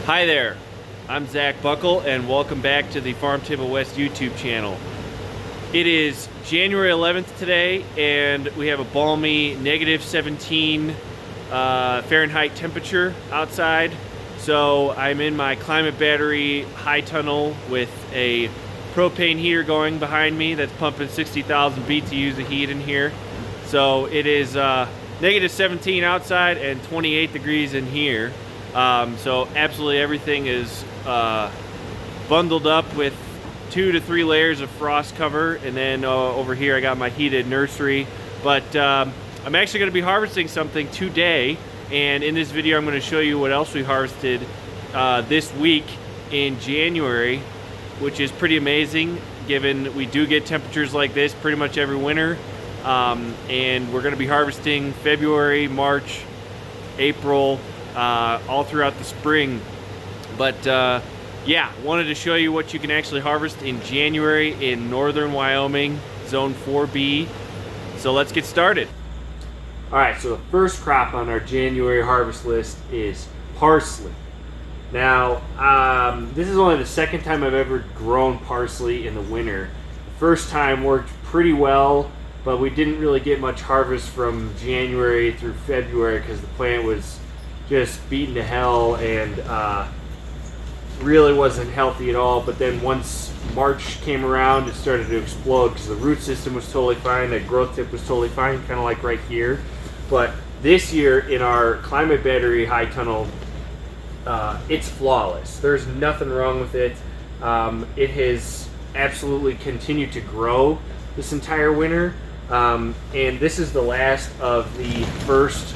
Hi there, I'm Zach Buckle and welcome back to the Farm Table West YouTube channel. It is January 11th today and we have a balmy -17 Fahrenheit temperature outside. So I'm in my Climate Battery high tunnel with a propane heater going behind me that's pumping 60,000 BTUs of heat in here. So it is -17 outside and 28 degrees in here. So absolutely everything is bundled up with 2 to 3 layers of frost cover, and then over here I got my heated nursery. But I'm actually going to be harvesting something today, and in this video I'm going to show you what else we harvested this week in January, which is pretty amazing given we do get temperatures like this pretty much every winter. And we're going to be harvesting February, March, April, all throughout the spring. But yeah, wanted to show you what you can actually harvest in January in northern Wyoming, zone 4B. So let's get started. All right, so the first crop on our January harvest list is parsley. Now, this is only the second time I've ever grown parsley in the winter. The first time worked pretty well, but we didn't really get much harvest from January through February because the plant was just beaten to hell and really wasn't healthy at all. But then once March came around, it started to explode because the root system was totally fine, the growth tip was totally fine, kind of like right here. But this year in our Climate Battery high tunnel, it's flawless. There's nothing wrong with it. It has absolutely continued to grow this entire winter. And this is the last of the first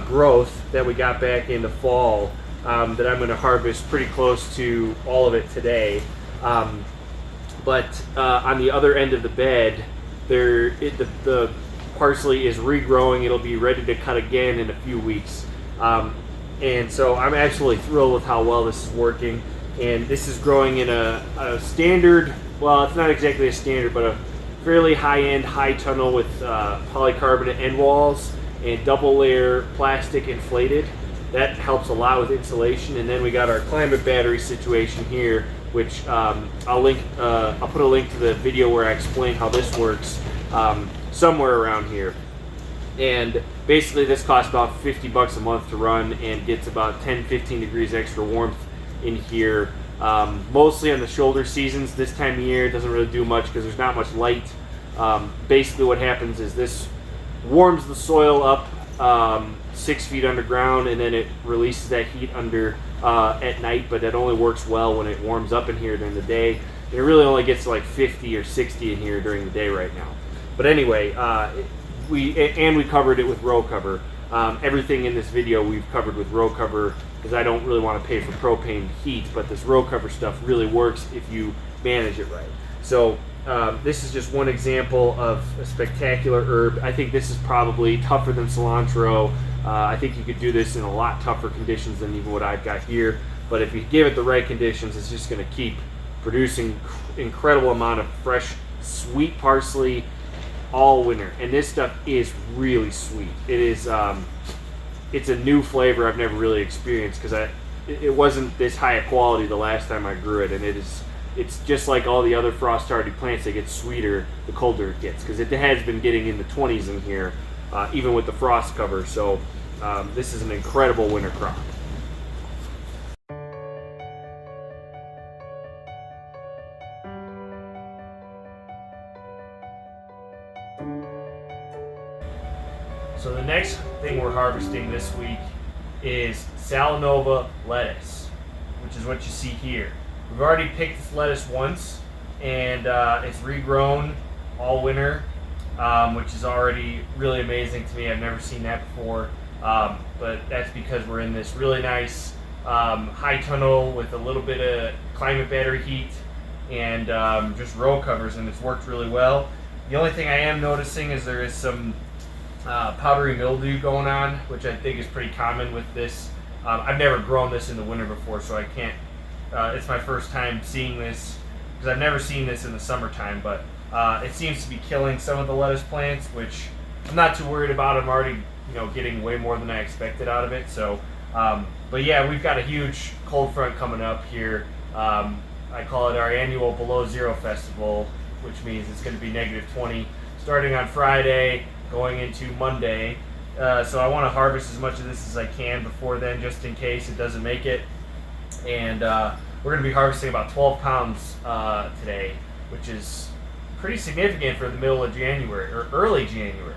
growth that we got back in the fall that I'm going to harvest pretty close to all of it today. But on the other end of the bed, the parsley is regrowing. It'll be ready to cut again in a few weeks. And so I'm absolutely thrilled with how well this is working. And this is growing in a standard, well, it's not exactly a standard, but a fairly high-end high tunnel with polycarbonate end walls and double layer plastic inflated. That helps a lot with insulation. And then we got our Climate Battery situation here, which I'll put a link to the video where I explain how this works somewhere around here. And basically this costs about 50 bucks a month to run and gets about 10-15 degrees extra warmth in here. Mostly on the shoulder seasons this time of year. It doesn't really do much because there's not much light. Basically what happens is this warms the soil up 6 feet underground, and then it releases that heat under at night, but that only works well when it warms up in here during the day. It really only gets to like 50 or 60 in here during the day right now. But anyway, we covered it with row cover. Everything in this video we've covered with row cover because I don't really want to pay for propane heat, but this row cover stuff really works if you manage it right. So this is just one example of a spectacular herb. I think this is probably tougher than cilantro. I think you could do this in a lot tougher conditions than even what I've got here. But if you give it the right conditions, it's just going to keep producing incredible amount of fresh, sweet parsley all winter. And this stuff is really sweet. It is it's a new flavor I've never really experienced because it wasn't this high a quality the last time I grew it, and it's just like all the other frost hardy plants. They get sweeter the colder it gets because it has been getting in the 20s in here even with the frost cover. So this is an incredible winter crop. So the next thing we're harvesting this week is Salanova lettuce, which is what you see here. We've already picked this lettuce once, and it's regrown all winter, which is already really amazing to me. I've never seen that before, but that's because we're in this really nice high tunnel with a little bit of Climate Battery heat and just row covers, and it's worked really well. The only thing I am noticing is there is some powdery mildew going on, which I think is pretty common with this. I've never grown this in the winter before, so I can't, it's my first time seeing this because I've never seen this in the summertime, but it seems to be killing some of the lettuce plants, which I'm not too worried about. I'm already getting way more than I expected out of it, so But yeah, we've got a huge cold front coming up here. I call it our annual Below Zero Festival, which means it's going to be -20 starting on Friday, going into Monday. So I want to harvest as much of this as I can before then, just in case it doesn't make it. And we're going to be harvesting about 12 pounds today, which is pretty significant for the middle of January, or early January.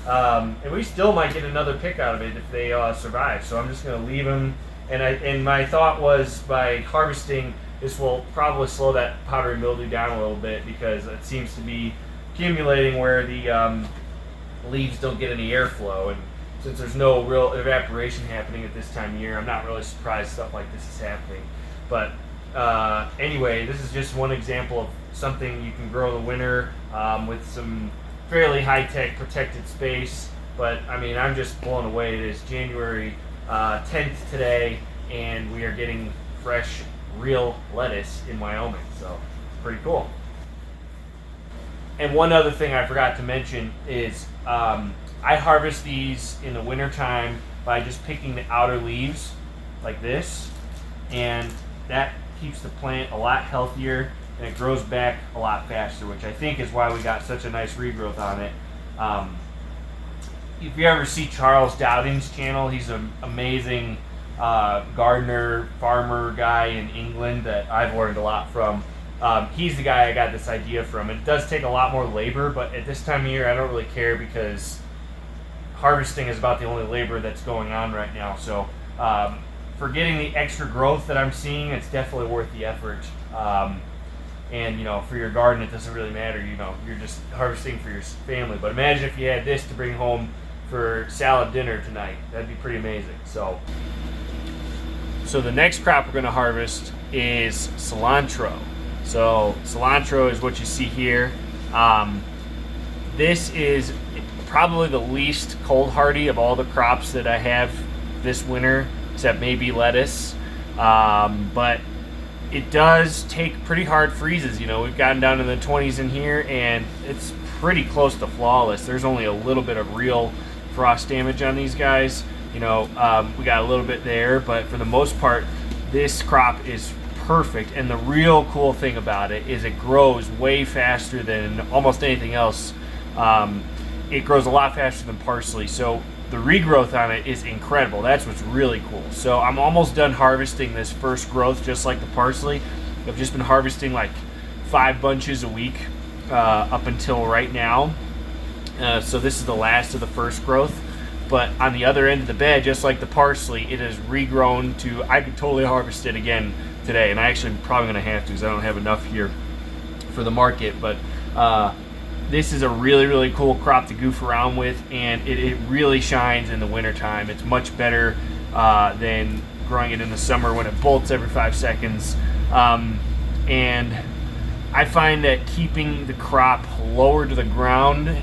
And we still might get another pick out of it if they survive. So I'm just going to leave them. And my thought was, by harvesting, this will probably slow that powdery mildew down a little bit, because it seems to be accumulating where the leaves don't get any airflow. And since there's no real evaporation happening at this time of year, I'm not really surprised stuff like this is happening. But anyway, this is just one example of something you can grow in the winter with some fairly high-tech protected space. But I mean, I'm just blown away. It is January 10th today, and we are getting fresh, real lettuce in Wyoming, so it's pretty cool. And one other thing I forgot to mention is I harvest these in the wintertime by just picking the outer leaves like this, and that keeps the plant a lot healthier and it grows back a lot faster, which I think is why we got such a nice regrowth on it. If you ever see Charles Dowding's channel, he's an amazing gardener, farmer guy in England that I've learned a lot from. He's the guy I got this idea from. It does take a lot more labor, but at this time of year I don't really care, because harvesting is about the only labor that's going on right now. So for getting the extra growth that I'm seeing, it's definitely worth the effort. And for your garden, it doesn't really matter. You're just harvesting for your family. But imagine if you had this to bring home for salad dinner tonight. That'd be pretty amazing. So the next crop we're going to harvest is cilantro. So cilantro is what you see here. This is probably the least cold hardy of all the crops that I have this winter, except maybe lettuce. But it does take pretty hard freezes. We've gotten down to the 20s in here, and it's pretty close to flawless. There's only a little bit of real frost damage on these guys. We got a little bit there, but for the most part, this crop is perfect. And the real cool thing about it is it grows way faster than almost anything else. It grows a lot faster than parsley, so the regrowth on it is incredible. That's what's really cool. So I'm almost done harvesting this first growth, just like the parsley. I've just been harvesting like 5 bunches a week up until right now. So this is the last of the first growth. But on the other end of the bed, just like the parsley, it has regrown to, I could totally harvest it again today. And I actually am probably going to have to, because I don't have enough here for the market. But this is a really, really cool crop to goof around with, and it really shines in the wintertime. It's much better than growing it in the summer when it bolts every 5 seconds. And I find that keeping the crop lower to the ground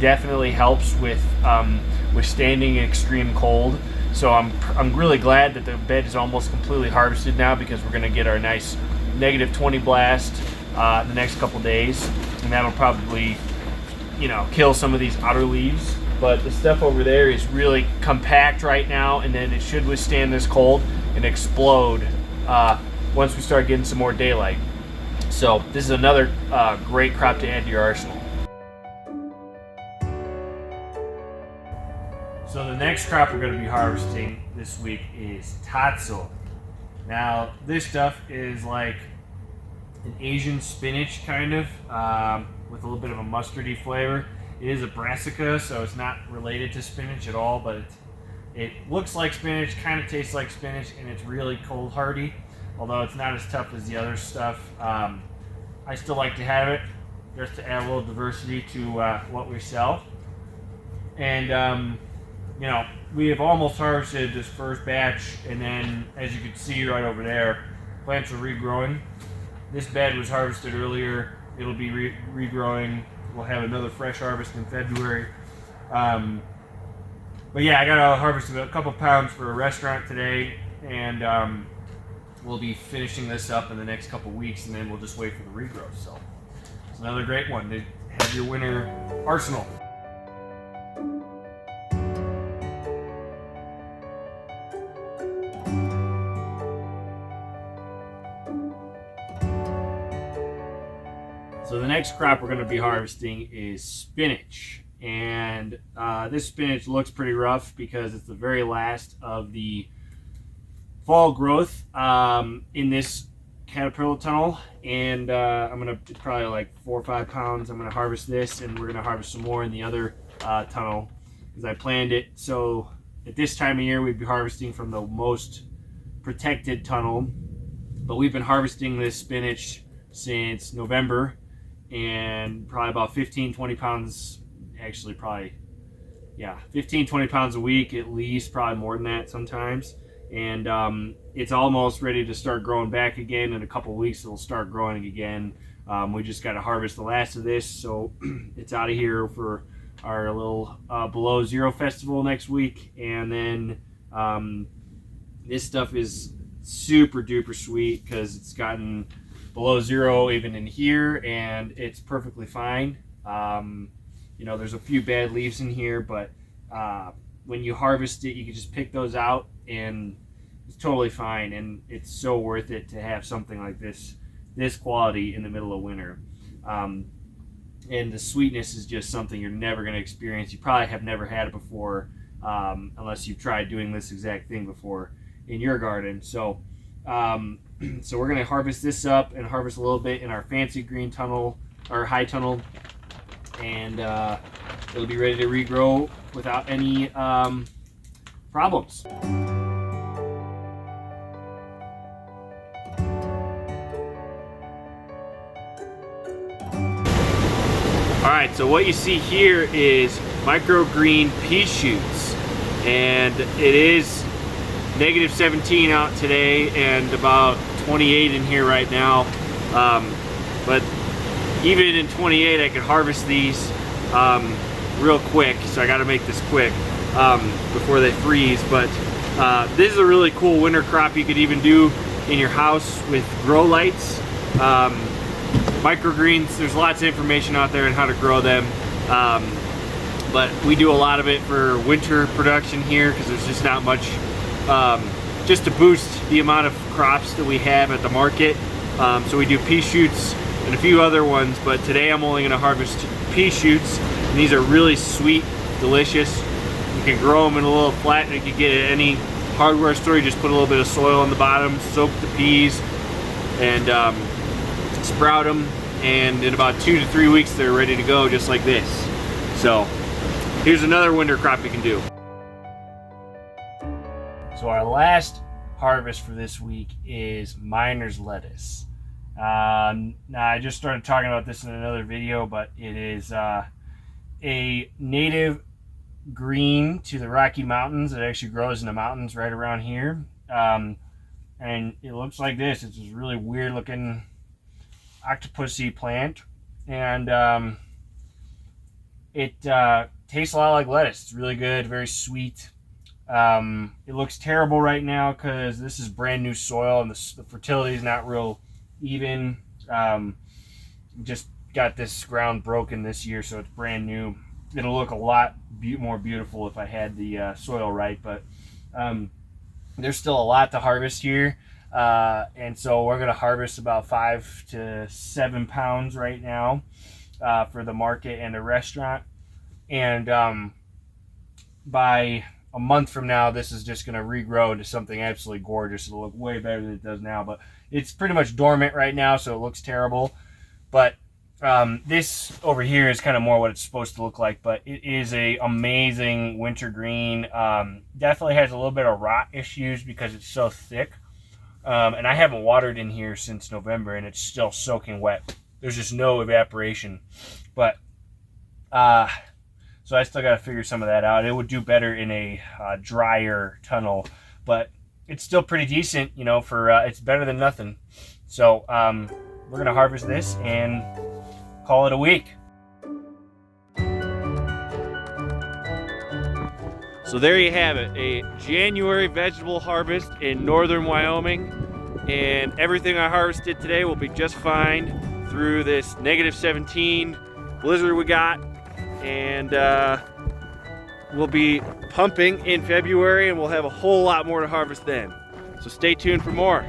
definitely helps with withstanding extreme cold. So I'm really glad that the bed is almost completely harvested now, because we're going to get our nice -20 blast the next couple days, and that'll probably kill some of these outer leaves. But the stuff over there is really compact right now, and then it should withstand this cold and explode once we start getting some more daylight. So this is another great crop to add to your arsenal. So the next crop we're going to be harvesting this week is Tatsoi. Now this stuff is like an Asian spinach kind of, with a little bit of a mustardy flavor. It is a brassica, so it's not related to spinach at all, but it looks like spinach, kind of tastes like spinach, and it's really cold hardy, although it's not as tough as the other stuff. I still like to have it just to add a little diversity to what we sell. And we have almost harvested this first batch, and then as you can see right over there, plants are regrowing. This bed was harvested earlier. It'll be regrowing. We'll have another fresh harvest in February. But yeah, I got to harvest a couple pounds for a restaurant today, and we'll be finishing this up in the next couple weeks, and then we'll just wait for the regrowth. So it's another great one to have your winter arsenal. So the next crop we're going to be harvesting is spinach. And this spinach looks pretty rough because it's the very last of the fall growth in this caterpillar tunnel. And I'm going to, it's probably like 4 or 5 pounds. I'm going to harvest this, and we're going to harvest some more in the other tunnel because I planned it. So at this time of year, we'd be harvesting from the most protected tunnel. But we've been harvesting this spinach since November, and probably about 15-20 pounds, actually probably, yeah, 15-20 pounds a week at least, probably more than that sometimes. And it's almost ready to start growing back again. In a couple of weeks it'll start growing again. We just got to harvest the last of this, so it's out of here for our little below zero festival next week. And then this stuff is super duper sweet because it's gotten below zero even in here, and it's perfectly fine. You know, there's a few bad leaves in here, but when you harvest it, you can just pick those out and it's totally fine. And it's so worth it to have something like this quality in the middle of winter. And the sweetness is just something you're never going to experience. You probably have never had it before, unless you've tried doing this exact thing before in your garden. So so we're going to harvest this up and harvest a little bit in our fancy green tunnel, or high tunnel, and it'll be ready to regrow without any problems. Alright, so what you see here is microgreen pea shoots, and it is -17 out today and about 28 in here right now, but even in 28 I could harvest these real quick, so I got to make this quick before they freeze. But this is a really cool winter crop you could even do in your house with grow lights. Microgreens, there's lots of information out there on how to grow them, but we do a lot of it for winter production here because there's just not much, just to boost the amount of crops that we have at the market. So we do pea shoots and a few other ones, but today I'm only going to harvest pea shoots, and these are really sweet, delicious. You can grow them in a little flat, and you can get at any hardware store. You just put a little bit of soil on the bottom, soak the peas, and sprout them, and in about 2 to 3 weeks they're ready to go, just like this. So here's another winter crop you can do. So our last harvest for this week is miner's lettuce. Now I just started talking about this in another video, but it is a native green to the Rocky Mountains. It actually grows in the mountains right around here, and it looks like this. It's this really weird looking octopusy plant, and it tastes a lot like lettuce. It's really good, very sweet. It looks terrible right now because this is brand new soil and the fertility is not real even. Just got this ground broken this year, so it's brand new. It'll look a lot more beautiful if I had the soil right, but there's still a lot to harvest here, and so we're going to harvest about 5 to 7 pounds right now for the market and the restaurant, and by a month from now this is just going to regrow into something absolutely gorgeous. It'll look way better than it does now, but it's pretty much dormant right now, so it looks terrible. But this over here is kind of more what it's supposed to look like, but it is a amazing winter green. Definitely has a little bit of rot issues because it's so thick, and I haven't watered in here since November and it's still soaking wet. There's just no evaporation, but so I still got to figure some of that out. It would do better in a drier tunnel, but it's still pretty decent, you know, for it's better than nothing. So we're gonna harvest this and call it a week. So there you have it, a January vegetable harvest in northern Wyoming, and everything I harvested today will be just fine through this -17 blizzard we got, and we'll be pumping in February, and we'll have a whole lot more to harvest then. So stay tuned for more.